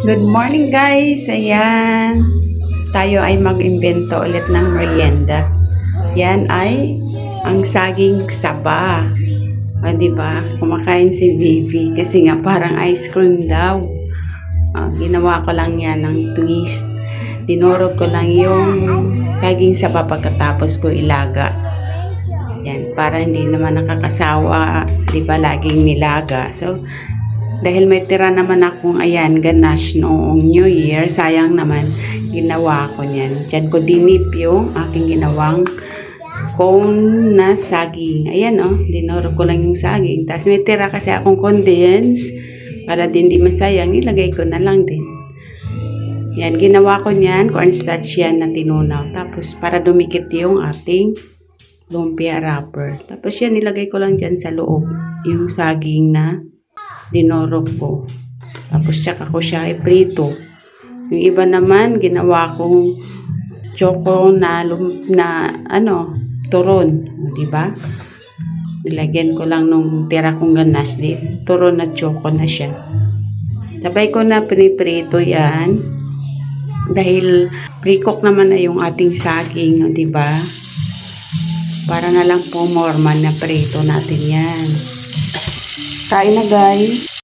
Good morning guys! Ayan, tayo ay mag-imbento ulit ng merienda. Yan ay ang saging saba. O, diba? Kumakain si Vivi kasi nga parang ice cream daw. Ginawa ko lang yan ng twist. Dinurog ko lang yung saging saba pagkatapos ko ilaga. Yan, para hindi naman nakakasawa, diba, laging nilaga. So, dahil may tira naman akong ayan, ganache noong New Year, sayang naman, ginawa ko niyan. Diyan ko dinip yung aking ginawang cone na saging. Ayan dinuro ko lang yung saging. Tapos may tira kasi akong condense, para din di masayang, ilagay ko na lang din. Yan, ginawa ko niyan, cornstarch yan na tinunaw. Tapos para dumikit yung ating lumpia wrapper. Tapos yan, nilagay ko lang dyan sa loob, yung saging na dinorog ko. Tapos saka ko siya iprito. Yung iba naman ginawa kong choco na turon, di ba? Nilagyan ko lang nung tira kong ganache din. Turon na choco na siya. Sabay ko na piniprito yan. Dahil pre-cook naman na yung ating saging, di ba? Para na lang po morman na prito natin yan. Kain na guys.